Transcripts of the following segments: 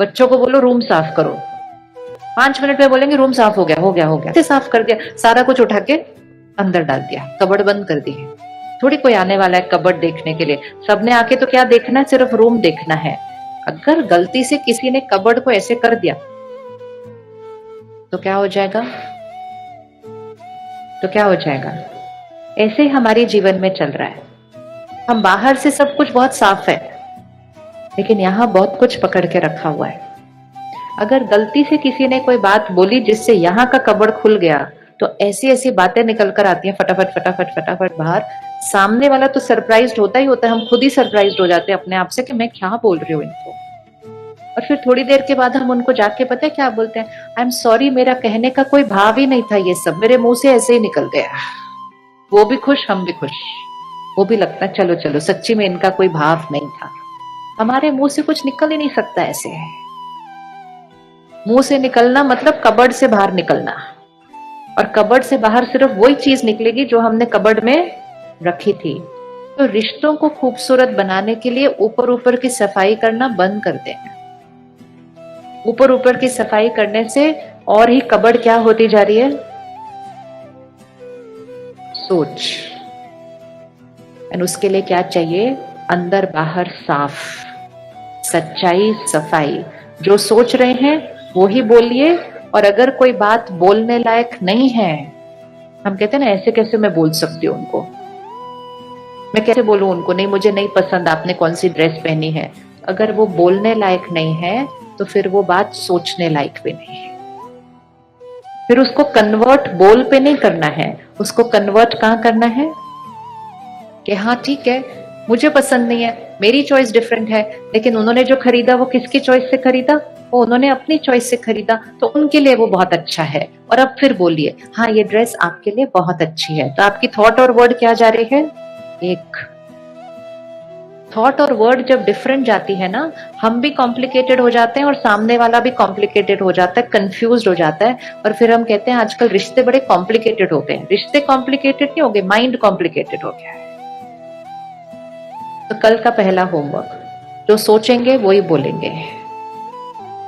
बच्चों को बोलो रूम साफ करो, 5 मिनट में बोलेंगे रूम साफ हो गया हो गया हो गया, ऐसे साफ कर दिया, सारा कुछ उठा के अंदर डाल दिया, कबर्ड बंद कर दी है। थोड़ी कोई आने वाला है कबर्ड देखने के लिए, सबने आके तो क्या देखना है, सिर्फ रूम देखना है। अगर गलती से किसी ने कबर्ड को ऐसे कर दिया तो क्या हो जाएगा, तो क्या हो जाएगा? ऐसे ही हमारे जीवन में चल रहा है। हम बाहर से सब कुछ बहुत साफ है, लेकिन यहां बहुत कुछ पकड़ के रखा हुआ है। अगर गलती से किसी ने कोई बात बोली जिससे यहाँ का कबर्ड खुल गया, तो ऐसी ऐसी बातें निकल कर आती हैं फटाफट फटाफट फटाफट बाहर। सामने वाला तो सरप्राइज्ड होता ही होता है, हम खुद ही सरप्राइज्ड हो जाते हैं अपने आप से कि मैं क्या बोल रही हूँ इनको। और फिर थोड़ी देर के बाद हम उनको जाके पता है क्या बोलते हैं, आई एम सॉरी, मेरा कहने का कोई भाव ही नहीं था, ये सब मेरे मुंह से ऐसे ही निकल गया। वो भी खुश, हम भी खुश, वो भी लगता है चलो चलो सच्ची में इनका कोई भाव नहीं था। हमारे मुंह से कुछ निकल ही नहीं सकता ऐसे। मुंह से निकलना मतलब कबर्ड से बाहर निकलना, और कबर्ड से बाहर सिर्फ वही चीज निकलेगी जो हमने कबर्ड में रखी थी। तो रिश्तों को खूबसूरत बनाने के लिए ऊपर ऊपर की सफाई करना बंद कर देना। ऊपर ऊपर की सफाई करने से और ही कबर्ड क्या होती जा रही है, सोच। और उसके लिए क्या चाहिए, अंदर बाहर साफ, सच्चाई, सफाई। जो सोच रहे हैं वो ही बोलिए, और अगर कोई बात बोलने लायक नहीं है, हम कहते हैं ना ऐसे कैसे मैं बोल सकती हूँ उनको, मैं कैसे बोलूं उनको, नहीं मुझे नहीं पसंद आपने कौन सी ड्रेस पहनी है। अगर वो बोलने लायक नहीं है तो फिर वो बात सोचने लायक भी नहीं है। फिर उसको कन्वर्ट बोल पे नहीं करना है, उसको कन्वर्ट कहां करना है कि हाँ ठीक है मुझे पसंद नहीं है, मेरी चॉइस डिफरेंट है, लेकिन उन्होंने जो खरीदा वो किसकी चॉइस से खरीदा, वो उन्होंने अपनी चॉइस से खरीदा, तो उनके लिए वो बहुत अच्छा है। और अब फिर बोलिए हाँ ये ड्रेस आपके लिए बहुत अच्छी है। तो आपकी थॉट और वर्ड क्या जा रही है, एक। थॉट और वर्ड जब डिफरेंट जाती है ना, हम भी कॉम्प्लिकेटेड हो जाते हैं और सामने वाला भी कॉम्प्लिकेटेड हो जाता है, कंफ्यूज हो जाता है। और फिर हम कहते हैं आजकल रिश्ते बड़े कॉम्प्लिकेटेड हो गए। रिश्ते कॉम्प्लिकेटेड नहीं हो गए, माइंड कॉम्प्लिकेटेड हो गया है। तो कल का पहला होमवर्क, जो सोचेंगे वो ही बोलेंगे।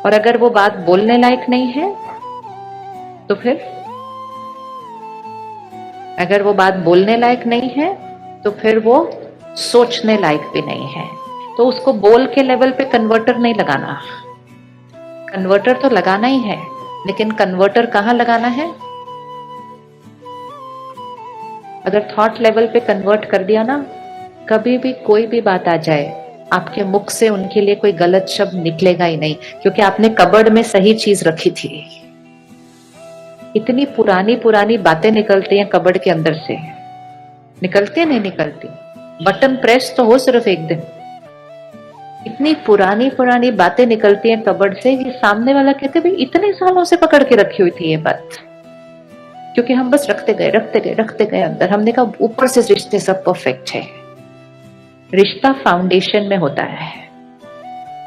और अगर वो बात बोलने लायक नहीं है तो फिर, अगर वो बात बोलने लायक नहीं है तो फिर वो सोचने लायक भी नहीं है। तो उसको बोल के लेवल पे कन्वर्टर नहीं लगाना। कन्वर्टर तो लगाना ही है, लेकिन कन्वर्टर कहां लगाना है? अगर थॉट लेवल पे कन्वर्ट कर दिया ना, कभी भी कोई भी बात आ जाए, आपके मुख से उनके लिए कोई गलत शब्द निकलेगा ही नहीं, क्योंकि आपने कबर्ड में सही चीज रखी थी। इतनी पुरानी पुरानी बातें निकलती हैं कबर्ड के अंदर से, निकलती नहीं निकलती? बटन प्रेस तो हो सिर्फ एक दिन, इतनी पुरानी पुरानी बातें निकलती हैं कबर्ड से कि सामने वाला कहते भाई इतने सालों से पकड़ के रखी हुई थी ये बात, क्योंकि हम बस रखते गए रखते गए रखते गए अंदर। हमने कहा ऊपर से रिश्ते सब परफेक्ट है। रिश्ता फाउंडेशन में होता है,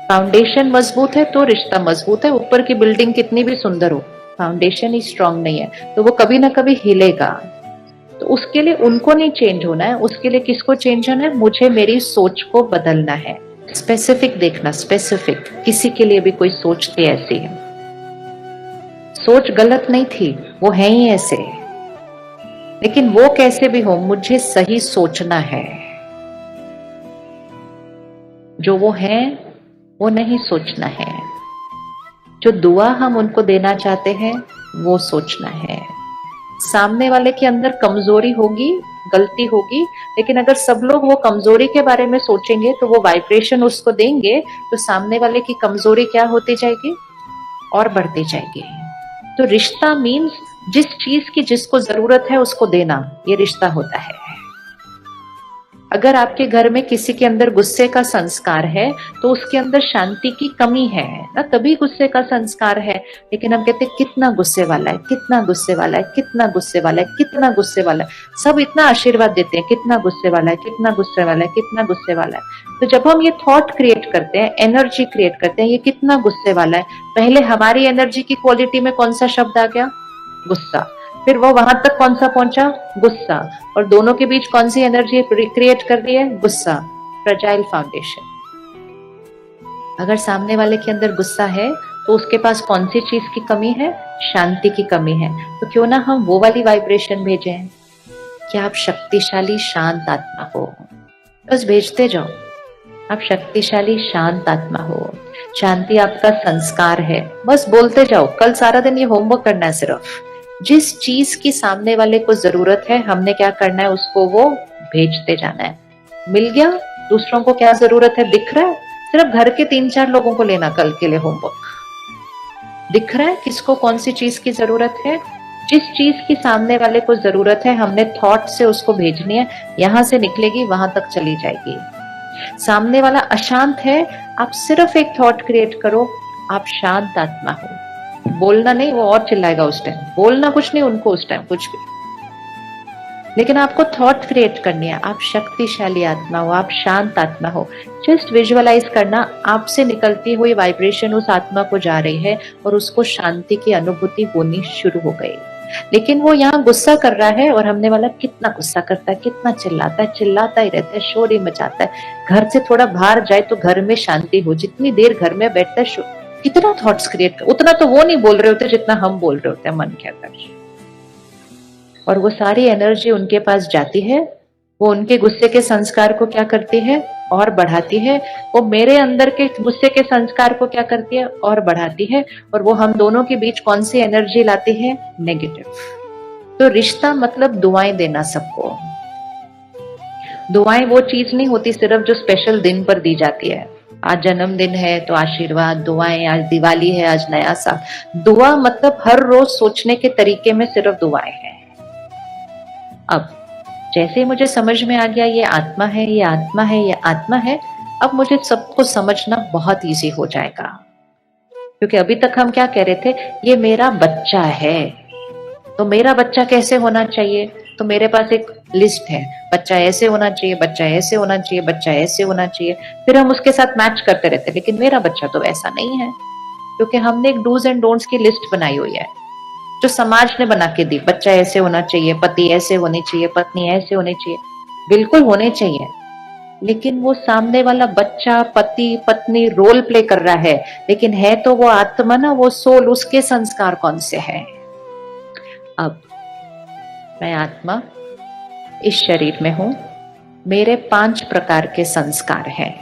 फाउंडेशन मजबूत है तो रिश्ता मजबूत है। ऊपर की बिल्डिंग कितनी भी सुंदर हो, फाउंडेशन ही स्ट्रांग नहीं है तो वो कभी ना कभी हिलेगा। तो उसके लिए उनको नहीं चेंज होना है, उसके लिए किसको चेंज होना है, मुझे मेरी सोच को बदलना है। स्पेसिफिक देखना, स्पेसिफिक। किसी के लिए भी कोई सोच थी ऐसी, सोच गलत नहीं थी, वो है ही ऐसे, लेकिन वो कैसे भी हो मुझे सही सोचना है। जो वो है वो नहीं सोचना है, जो दुआ हम उनको देना चाहते हैं वो सोचना है। सामने वाले के अंदर कमजोरी होगी, गलती होगी, लेकिन अगर सब लोग वो कमजोरी के बारे में सोचेंगे तो वो वाइब्रेशन उसको देंगे, तो सामने वाले की कमजोरी क्या होती जाएगी, और बढ़ती जाएगी। तो रिश्ता मीन्स जिस चीज की जिसको जरूरत है उसको देना, ये रिश्ता होता है। अगर आपके घर में किसी के अंदर गुस्से का संस्कार है तो उसके अंदर शांति की कमी है ना, तभी गुस्से का संस्कार है। लेकिन हम कहते हैं कितना गुस्से वाला है, कितना गुस्से वाला है, कितना गुस्से वाला है, कितना गुस्से वाला है। सब इतना आशीर्वाद देते हैं, कितना गुस्से वाला है, कितना गुस्से वाला है, कितना गुस्से वाला है। तो जब हम ये थॉट क्रिएट करते हैं, एनर्जी क्रिएट करते हैं, ये कितना गुस्से वाला है, पहले हमारी एनर्जी की क्वालिटी में कौन सा शब्द आ गया, गुस्सा। फिर वो वहां तक कौन सा पहुंचा, गुस्सा, और दोनों के बीच कौन सी एनर्जी क्रिएट कर रही है, गुस्सा। Fragile foundation. अगर सामने वाले के अंदर गुस्सा है तो उसके पास कौन सी चीज की कमी है? शांति की कमी है। तो क्यों ना हम वो वाली वाइब्रेशन भेजें कि आप शक्तिशाली शांत आत्मा हो। बस भेजते जाओ, आप शक्तिशाली शांत आत्मा हो। शांति आपका संस्कार है। बस बोलते जाओ। कल सारा दिन ये होमवर्क करना है सिर्फ। जिस चीज की सामने वाले को जरूरत है, हमने क्या करना है, उसको वो भेजते जाना है। मिल गया? दूसरों को क्या जरूरत है दिख रहा है? सिर्फ घर के 3-4 लोगों को लेना कल के लिए होमवर्क। दिख रहा है किसको कौन सी चीज की जरूरत है? जिस चीज की सामने वाले को जरूरत है, हमने थॉट से उसको भेजनी है। यहां से निकलेगी, वहां तक चली जाएगी। सामने वाला अशांत है, आप सिर्फ एक थॉट क्रिएट करो, आप शांत आत्मा हो। बोलना नहीं, वो और चिल्लाएगा उस टाइम। बोलना कुछ नहीं उनको उस टाइम, कुछ भी। लेकिन आपको थॉट क्रिएट करनी है, आप शक्तिशाली आत्मा हो, आप शांत आत्मा हो। जस्ट विजुअलाइज करना, आपसे निकलती हुई वाइब्रेशन उस आत्मा को जा रही है और उसको शांति की अनुभूति होनी शुरू हो गई। लेकिन वो यहाँ गुस्सा कर रहा है और हमने वाला कितना गुस्सा करता है, कितना चिल्लाता है, चिल्लाता ही रहता है, शोर ही मचाता है। घर से थोड़ा बाहर जाए तो घर में शांति हो। जितनी देर घर में बैठता है, कितना थॉट्स क्रिएट, उतना तो वो नहीं बोल रहे होते जितना हम बोल रहे होते हैं मन के अंदर। और वो सारी एनर्जी उनके पास जाती है, वो उनके गुस्से के संस्कार को क्या करती है, और बढ़ाती है। वो मेरे अंदर के गुस्से के संस्कार को क्या करती है, और बढ़ाती है। और वो हम दोनों के बीच कौन सी एनर्जी लाती है? नेगेटिव। तो रिश्ता मतलब दुआएं देना सबको। दुआएं वो चीज नहीं होती सिर्फ जो स्पेशल दिन पर दी जाती है। आज जन्मदिन है तो आशीर्वाद, दुआएं, आज दिवाली है, आज नया साल। दुआ मतलब हर रोज सोचने के तरीके में सिर्फ दुआएं हैं। अब जैसे मुझे समझ में आ गया ये आत्मा है, ये आत्मा है, ये आत्मा है, अब मुझे सबको समझना बहुत इजी हो जाएगा। क्योंकि अभी तक हम क्या कह रहे थे, ये मेरा बच्चा है। तो मेरा बच्चा कैसे होना चाहिए? तो मेरे पास एक लिस्ट है, बच्चा ऐसे होना चाहिए, बच्चा ऐसे होना चाहिए, बच्चा ऐसे होना चाहिए। फिर हम उसके साथ मैच करते रहते, लेकिन मेरा बच्चा तो ऐसा नहीं है। क्योंकि हमने एक डूज एंड डोंट्स की लिस्ट बनाई हुई है जो समाज ने बना के दी। बच्चा ऐसे होना चाहिए, पति ऐसे होनी चाहिए, पत्नी ऐसे होनी चाहिए। बिल्कुल होने चाहिए, लेकिन वो सामने वाला बच्चा, पति, पत्नी रोल प्ले कर रहा है, लेकिन है तो वो आत्मा ना, वो सोल। उसके संस्कार कौन से हैं? अब मैं आत्मा इस शरीर में हूं, मेरे 5 प्रकार के संस्कार हैं।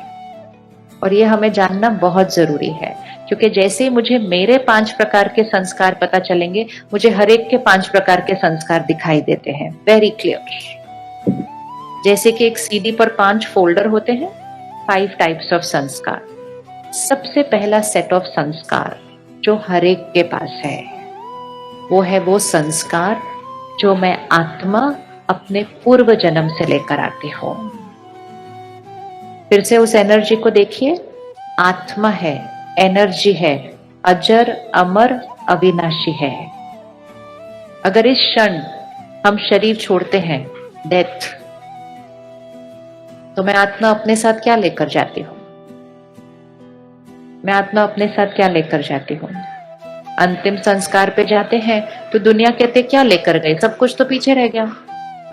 और ये हमें जानना बहुत जरूरी है, क्योंकि जैसे ही मुझे मेरे 5 प्रकार के संस्कार पता चलेंगे, मुझे हर एक के 5 प्रकार के संस्कार दिखाई देते हैं, वेरी क्लियर। जैसे कि एक सीडी पर 5 फोल्डर होते हैं, 5 टाइप्स ऑफ संस्कार। सबसे पहला सेट ऑफ संस्कार जो हर एक के पास है, वो है वो संस्कार जो मैं आत्मा अपने पूर्व जन्म से लेकर आती हूं। फिर से उस एनर्जी को देखिए, आत्मा है, एनर्जी है, अजर, अमर, अविनाशी है। अगर इस क्षण हम शरीर छोड़ते हैं, डेथ, तो मैं आत्मा अपने साथ क्या लेकर जाती हूं? मैं आत्मा अपने साथ क्या लेकर जाती हूं? अंतिम संस्कार पे जाते हैं तो दुनिया कहते क्या लेकर गए, सब कुछ तो पीछे रह गया।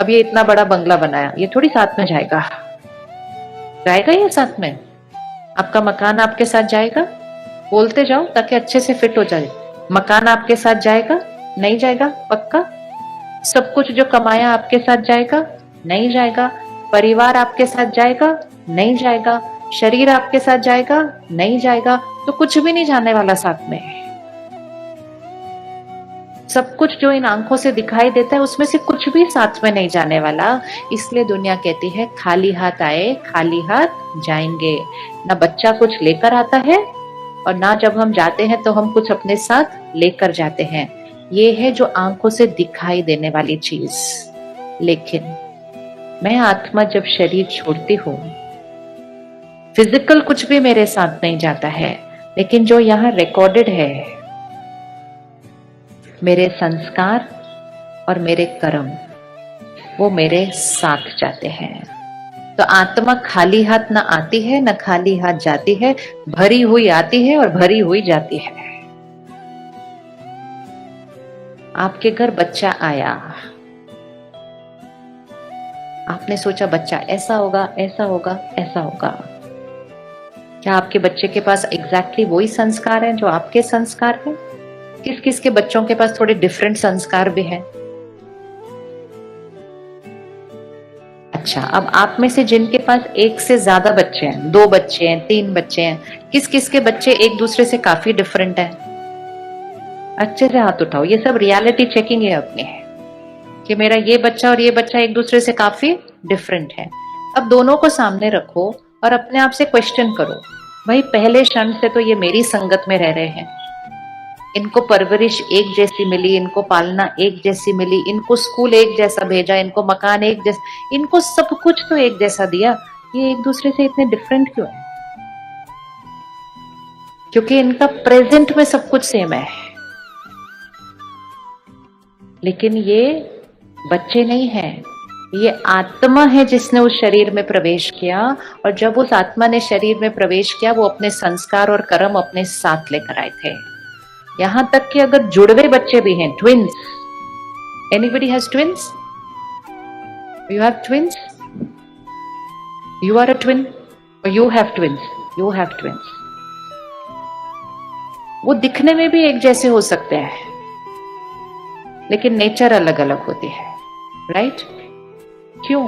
अब ये इतना बड़ा बंगला बनाया, ये थोड़ी साथ में जाएगा। जाएगा ये साथ में? आपका मकान आपके साथ जाएगा? बोलते जाओ ताकि अच्छे से फिट हो जाए। मकान आपके साथ जाएगा? नहीं जाएगा पक्का। सब कुछ जो कमाया आपके साथ जाएगा? नहीं जाएगा। परिवार आपके साथ जाएगा? नहीं जाएगा। शरीर आपके साथ जाएगा? नहीं जाएगा। तो कुछ भी नहीं जाने वाला साथ में। सब कुछ जो इन आंखों से दिखाई देता है, उसमें से कुछ भी साथ में नहीं जाने वाला। इसलिए दुनिया कहती है खाली हाथ आए खाली हाथ जाएंगे। ना बच्चा कुछ लेकर आता है, और ना जब हम जाते हैं तो हम कुछ अपने साथ लेकर जाते हैं। ये है जो आंखों से दिखाई देने वाली चीज। लेकिन मैं आत्मा जब शरीर छोड़ती हूँ, फिजिकल कुछ भी मेरे साथ नहीं जाता है, लेकिन जो यहाँ रिकॉर्डेड है, मेरे संस्कार और मेरे कर्म, वो मेरे साथ जाते हैं। तो आत्मा खाली हाथ ना आती है, ना खाली हाथ जाती है, भरी हुई आती है और भरी हुई जाती है। आपके घर बच्चा आया, आपने सोचा बच्चा ऐसा होगा, ऐसा होगा, ऐसा होगा। क्या आपके बच्चे के पास एग्जैक्टली वही संस्कार हैं जो आपके संस्कार हैं? किस किस के बच्चों के पास थोड़े डिफरेंट संस्कार भी हैं? अच्छा, अब आप में से जिनके पास एक से ज्यादा बच्चे हैं, 2 बच्चे हैं, 3 बच्चे हैं, किस किस के बच्चे एक दूसरे से काफी डिफरेंट हैं? अच्छे से हाथ उठाओ। ये सब रियलिटी चेकिंग है अपनी, है कि मेरा ये बच्चा और ये बच्चा एक दूसरे से काफी डिफरेंट है। अब दोनों को सामने रखो और अपने आप से क्वेश्चन करो, भाई पहले क्षण से तो ये मेरी संगत में रह रहे हैं, इनको परवरिश एक जैसी मिली, इनको पालना एक जैसी मिली, इनको स्कूल एक जैसा भेजा, इनको मकान एक जैसा, इनको सब कुछ तो एक जैसा दिया, ये एक दूसरे से इतने डिफरेंट क्यों है? क्योंकि इनका प्रेजेंट में सब कुछ सेम है, लेकिन ये बच्चे नहीं हैं, ये आत्मा है जिसने उस शरीर में प्रवेश किया, और जब उस आत्मा ने शरीर में प्रवेश किया वो अपने संस्कार और कर्म अपने साथ लेकर आए थे। यहां तक कि अगर जुड़वे बच्चे भी हैं, twins, anybody has twins? You have twins? You are a twin? You have twins? You have twins. वो दिखने में भी एक जैसे हो सकते हैं, लेकिन नेचर अलग अलग होती है, राइट? क्यों?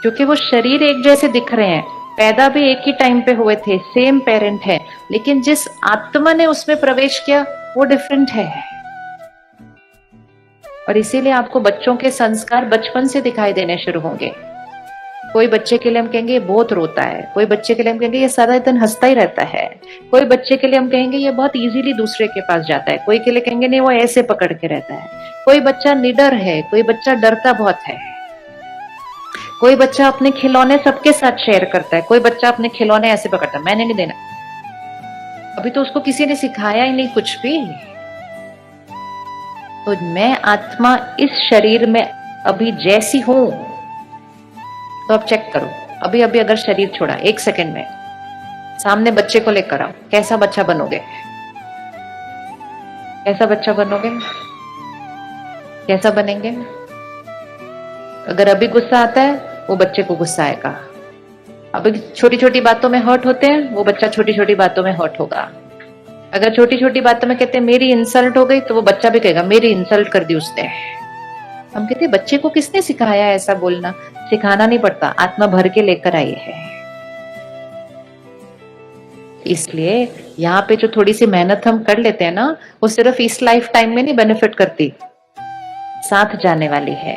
क्योंकि वो शरीर एक जैसे दिख रहे हैं, पैदा भी एक ही टाइम पे हुए थे, सेम पेरेंट है, लेकिन जिस आत्मा ने उसमें प्रवेश किया वो डिफरेंट है। और इसीलिए आपको बच्चों के संस्कार बचपन से दिखाई देने शुरू होंगे। कोई बच्चे के लिए हम कहेंगे ये बहुत रोता है, कोई बच्चे के लिए हम कहेंगे ये सारा दिन हंसता ही रहता है, कोई बच्चे के लिए हम कहेंगे ये बहुत इजीली दूसरे के पास जाता है, कोई के लिए कहेंगे नहीं वो ऐसे पकड़ के रहता है, कोई बच्चा निडर है, कोई बच्चा डरता बहुत है, कोई बच्चा अपने खिलौने सबके साथ शेयर करता है, कोई बच्चा अपने खिलौने ऐसे पकड़ता है, मैंने नहीं देना, अभी तो उसको किसी ने सिखाया ही नहीं कुछ भी। तो मैं आत्मा इस शरीर में अभी जैसी हूं, तो अब चेक करो, अभी अभी अगर शरीर छोड़ा 1 सेकंड में, सामने बच्चे को लेकर आओ, कैसा बच्चा बनोगे? कैसा बच्चा बनोगे? कैसा बनेंगे? अगर अभी गुस्सा आता है वो बच्चे को गुस्सा आएगा, अभी छोटी छोटी बातों में हर्ट होते हैं वो बच्चा छोटी छोटी बातों में हर्ट होगा, अगर छोटी छोटी बातों में कहते हैं मेरी इंसल्ट हो गई तो वो बच्चा भी कहेगा मेरी इंसल्ट कर दी उसने। हम कहते हैं बच्चे को किसने सिखाया ऐसा बोलना? सिखाना नहीं पड़ता, आत्मा भर के लेकर आई है। इसलिए यहाँ पे जो थोड़ी सी मेहनत हम कर लेते हैं ना, वो सिर्फ इस लाइफ टाइम में नहीं बेनिफिट करती, साथ जाने वाली है।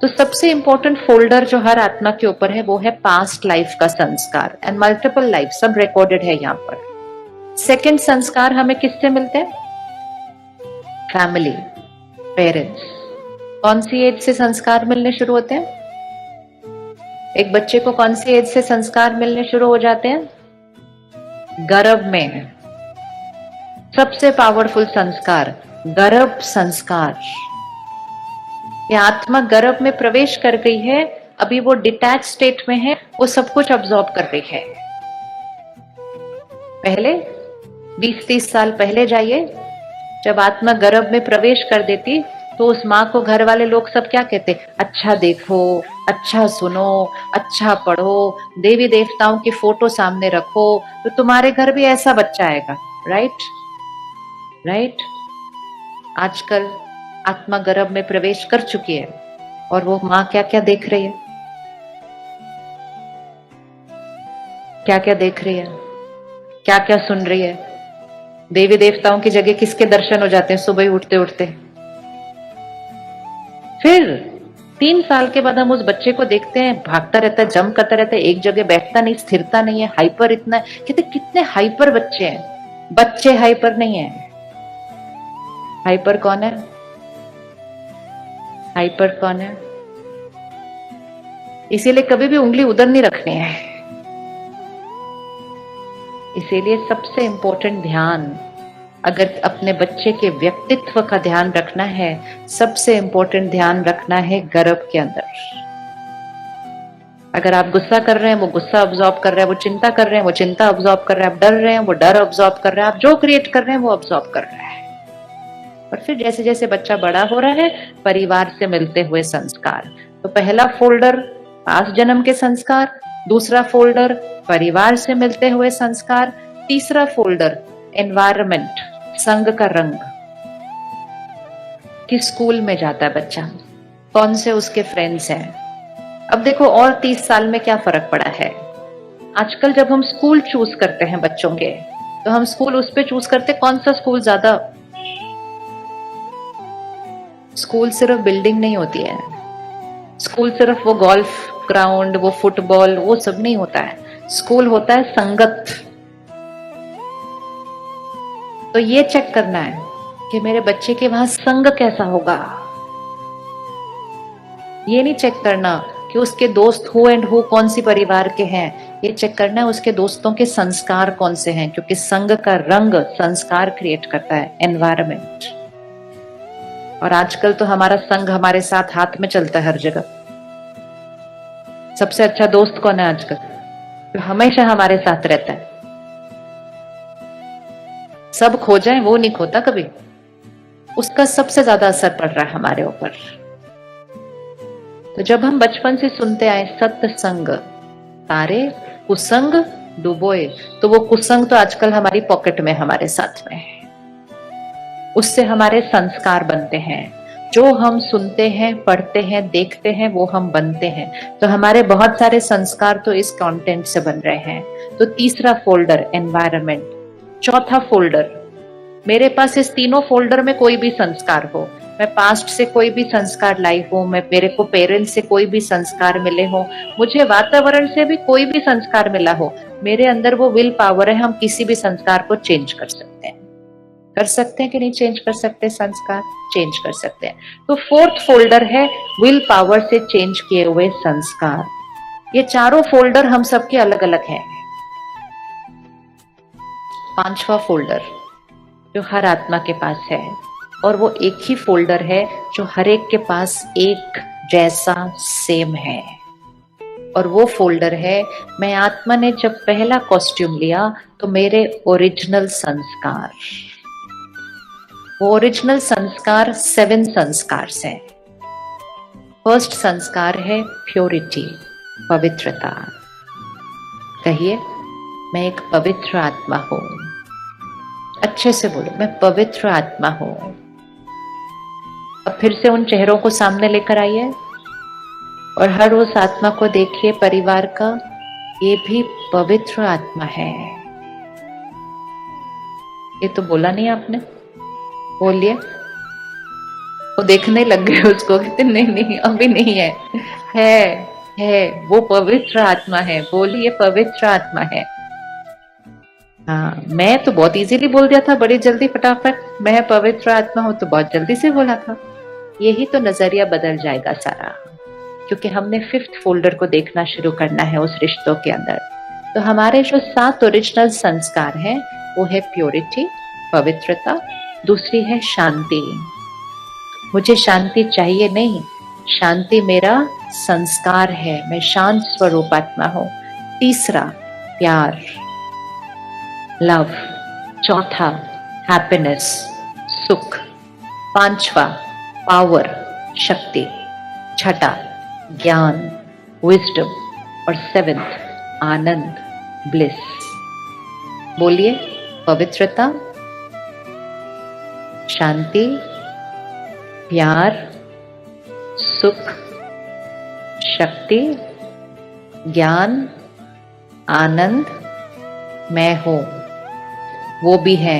तो सबसे इंपॉर्टेंट फोल्डर जो हर आत्मा के ऊपर है वो है पास्ट लाइफ का संस्कार, एंड मल्टीपल लाइफ सब रिकॉर्डेड है यहाँ पर। सेकंड संस्कार हमें किससे मिलते हैं? Family, parents. कौन सी एज से संस्कार मिलने शुरू होते हैं? एक बच्चे को कौन सी एज से संस्कार मिलने शुरू हो जाते हैं? गर्भ में। सबसे पावरफुल संस्कार गर्भ संस्कार। ये आत्मा गर्भ में प्रवेश कर गई है, अभी वो डिटैच स्टेट में है, वो सब कुछ अब्सॉर्ब कर रही है। पहले 20-30 साल पहले जाइए, जब आत्मा गर्भ में प्रवेश कर देती तो उस माँ को घर वाले लोग सब क्या कहते? अच्छा देखो, अच्छा सुनो, अच्छा पढ़ो, देवी देवताओं की फोटो सामने रखो, तो तुम्हारे घर भी ऐसा बच्चा आएगा। Right right. आजकल आत्मा गर्भ में प्रवेश कर चुकी है और वो माँ क्या क्या देख रही है? क्या क्या देख रही है? क्या क्या सुन रही है? देवी देवताओं की जगह किसके दर्शन हो जाते हैं सुबह उठते उठते? फिर 3 साल के बाद हम उस बच्चे को देखते हैं, भागता रहता है, जंप करता रहता है, एक जगह बैठता नहीं, स्थिरता नहीं है, हाइपर इतना है। कहते कितने हाइपर बच्चे हैं। बच्चे हाइपर नहीं है। हाइपर कौन है? हाइपर कौन है? इसीलिए कभी भी उंगली उधर नहीं रखनी है। इसीलिए सबसे इंपॉर्टेंट ध्यान, अगर अपने बच्चे के व्यक्तित्व का ध्यान रखना है, सबसे इंपॉर्टेंट ध्यान रखना है गर्भ के अंदर। अगर आप गुस्सा कर रहे हैं वो गुस्सा ऑब्जॉर्ब कर रहा है, वो चिंता कर रहे हैं वो चिंता ऑब्जॉर्ब कर रहा है, आप डर रहे हैं वो डर ऑब्जॉर्ब कर रहा है, आप जो क्रिएट कर रहे हैं वो ऑब्जॉर्ब कर रहा है। और फिर जैसे जैसे बच्चा बड़ा हो रहा है, परिवार से मिलते हुए संस्कार। तो पहला फोल्डर पास्ट जन्म के संस्कार, दूसरा फोल्डर परिवार से मिलते हुए संस्कार, तीसरा फोल्डर एनवायरमेंट, संग का रंग। किस स्कूल में जाता है बच्चा, कौन से उसके फ्रेंड्स हैं। अब देखो और 30 साल में क्या फर्क पड़ा है। आजकल जब हम स्कूल चूज करते हैं बच्चों के, तो हम स्कूल उस पे चूज करते कौन सा स्कूल ज्यादा। स्कूल सिर्फ बिल्डिंग नहीं होती है, स्कूल सिर्फ वो गोल्फ ग्राउंड, वो फुटबॉल, वो सब नहीं होता है। स्कूल होता है संगत। तो ये चेक करना है कि मेरे बच्चे के वहां संग कैसा होगा। ये नहीं चेक करना कि उसके दोस्त हु एंड हु कौन सी परिवार के हैं, ये चेक करना है उसके दोस्तों के संस्कार कौन से हैं, क्योंकि संग का रंग संस्कार क्रिएट करता है, एनवायरमेंट। और आजकल तो हमारा संग हमारे साथ हाथ में चलता है हर जगह। सबसे अच्छा दोस्त कौन है आजकल, जो हमेशा हमारे साथ रहता है। सब खो जाए वो नहीं खोता कभी, उसका सबसे ज्यादा असर पड़ रहा है हमारे ऊपर। तो जब हम बचपन से सुनते आए सत्संग तारे कुसंग डुबोए, तो वो कुसंग तो आजकल हमारी पॉकेट में हमारे साथ में है। उससे हमारे संस्कार बनते हैं, जो हम सुनते हैं, पढ़ते हैं, देखते हैं, वो हम बनते हैं। तो हमारे बहुत सारे संस्कार तो इस कंटेंट से बन रहे हैं। तो तीसरा फोल्डर एनवायरनमेंट, चौथा फोल्डर, मेरे पास इस तीनों फोल्डर में कोई भी संस्कार हो, मैं पास्ट से कोई भी संस्कार लाई हूं, मैं मेरे को पेरेंट्स से कोई भी संस्कार मिले हो, मुझे वातावरण से भी कोई भी संस्कार मिला हो, मेरे अंदर वो विल पावर है, हम किसी भी संस्कार को चेंज कर सकते हैं। कर सकते हैं कि नहीं चेंज कर सकते संस्कार? चेंज कर सकते हैं। तो फोर्थ फोल्डर है विल पावर से चेंज किए हुए संस्कार। ये चारों फोल्डर हम सबके अलग अलग हैं। पांचवा फोल्डर जो हर आत्मा के पास है, और वो एक ही फोल्डर है जो हर एक के पास एक जैसा सेम है, और वो फोल्डर है मैं आत्मा ने जब पहला कॉस्ट्यूम लिया तो मेरे ओरिजिनल संस्कार। वो ओरिजिनल संस्कार 7 संस्कार हैं। फर्स्ट संस्कार है प्योरिटी, पवित्रता। कहिए, मैं एक पवित्र आत्मा हूं। अच्छे से बोलो, मैं पवित्र आत्मा हूं। अब फिर से उन चेहरों को सामने लेकर आइए और हर उस आत्मा को देखिए परिवार का, ये भी पवित्र आत्मा है। ये तो बोला नहीं आपने, बोलिए। वो देखने लग गए उसको, कहते नहीं नहीं अभी नहीं है, है वो पवित्र आत्मा है। बोलिए पवित्र आत्मा है। हाँ, मैं तो बहुत इजीली बोल दिया था, बड़ी जल्दी फटाफट, मैं पवित्र आत्मा हूं तो बहुत जल्दी से बोला था। यही तो नजरिया बदल जाएगा सारा, क्योंकि हमने 5th फोल्डर को देखना शुरू करना है उस रिश्तों के अंदर। तो हमारे जो 7 ओरिजिनल संस्कार हैं वो है प्योरिटी, पवित्रता, दूसरी है शांति। मुझे शांति चाहिए नहीं, शांति मेरा संस्कार है, मैं शांत स्वरूप आत्मा हूं। तीसरा प्यार, लव। चौथा हैप्पीनेस, सुख। पांचवा पावर, शक्ति। छठा ज्ञान, विजडम। और 7th आनंद, ब्लिस। बोलिए पवित्रता, शांति, प्यार, सुख, शक्ति, ज्ञान, आनंद, मैं हूं, वो भी है।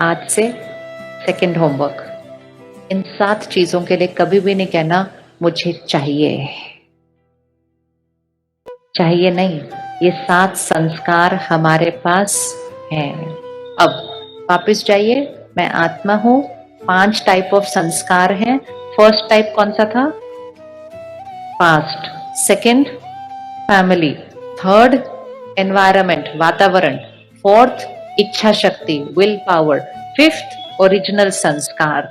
आज से सेकंड होमवर्क, इन 7 चीजों के लिए कभी भी नहीं कहना मुझे चाहिए। चाहिए नहीं, ये 7 संस्कार हमारे पास हैं। अब वापस जाइए, मैं आत्मा हूं, 5 टाइप ऑफ संस्कार हैं। फर्स्ट टाइप कौन सा था? Past. Second family. Third environment, वातावरण। फोर्थ इच्छा शक्ति, विल पावर। 5th ओरिजिनल संस्कार।